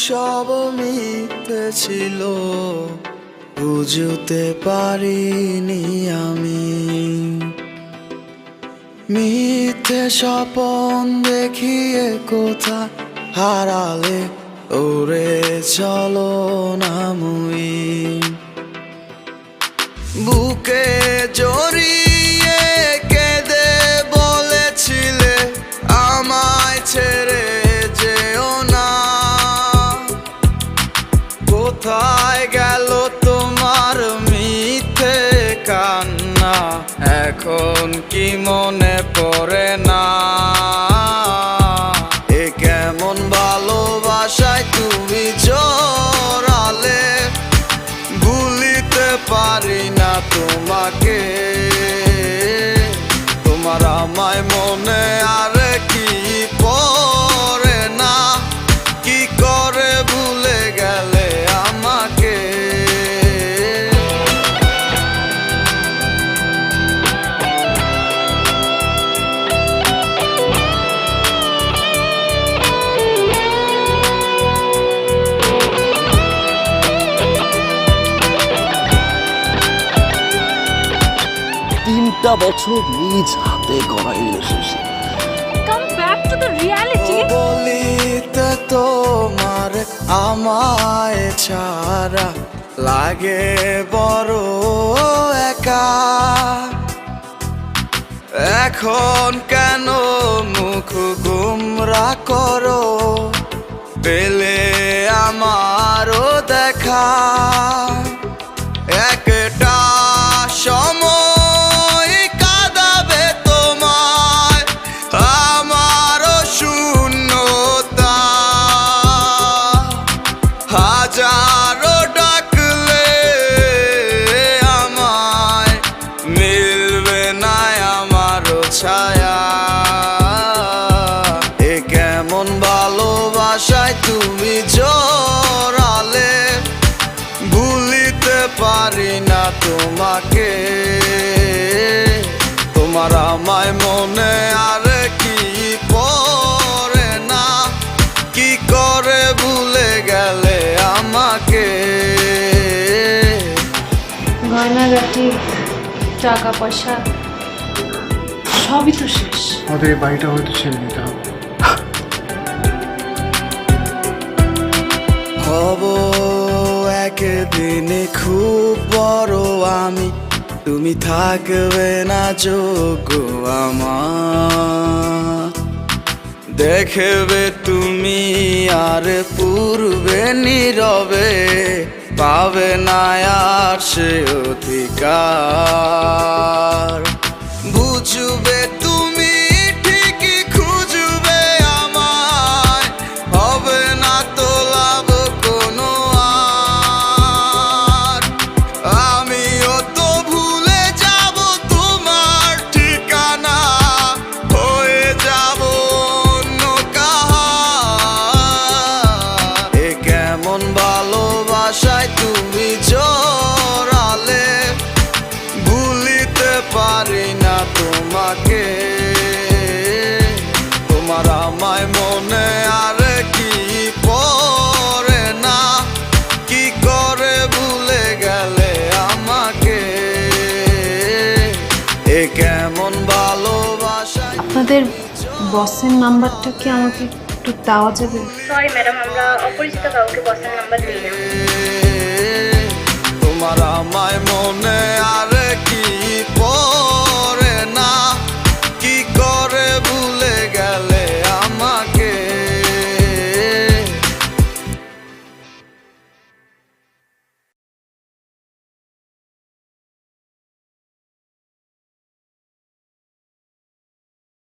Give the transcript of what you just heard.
সব মিথ্যে ছিল, বুঝতে পারিনি আমি। মিথ্যে স্বপন দেখিয়ে কোথা হারালে ওরে চলো না মুই। বুকে জড়িয়ে কেঁদে বলেছিলে আমায় ছেড়ে যেও না। কোথায় গেল তোমার মিথ্যে কান্না, এখন কি মনে পড়ে না? এ কেমন ভালোবাসায় তুমি জড়ালে, ভুলিতে পারি না তোমাকে। তোমার আমায় মনে আর কি পড়ে না, কি করে ভুলে গেলে আমাকে। তিনটা বছর নিজ হাতে গড়া relationship. Come back to the reality. বলিতে তোমার আমায় ছাড়া লাগে বড় একা। এখন কেন মুখ গুমরা করো, পেলে আমারও দেখা। একটা সময় কাঁদাবে তোমায় আমারও শূন্যতা। হাজারো ডাকলে আমায় মিলবে না আমারও ছায়া। এ কেমন ভালোবাসায় তুমি জড়ালে, ভুলিতে পারি না তোমাকে। তোমার আমায় মনে আর কি পড়ে না, কি করে ভুলে গেলে আমাকে। গয়নাগাটি, টাকা পয়সা সবই তো শেষ। আমাদের এই বাড়িটা হয়তো ছেড়ে দিতে হবে। হব একদিনে খুব বড় আমি, তুমি থাকবে না যোগ্য আমার। দেখবে তুমি আর পূর্বে নীরবে, পাবে না আর সে অধিকার। বুঝবে তুমি ঠিকই খুঁজবে আমায়, হবে না তো লাভ কোনো আর। আমিও তো ভুলে যাব তোমার ঠিকানা, হয়ে যাব অন্য কাহার। এ কেমন ভালোবাসায় তুমি জড়ালে, ভুলিতে পারি না তোমাকে। তোমার আমায় মনে আর কি পড়ে না, কি করে ভুলে গেলে আমাকে। এ কেমন ভালোবাসায়। আপনাদের বসের নাম্বারটা কি আমাকে একটু দেওয়া যাবে? সরি ম্যাডাম, আমরা অপরিচিত কাউকে বসের নাম্বার দিই না। তোমার আমায় মনে আর কি পড়ে না, কি করে ভুলে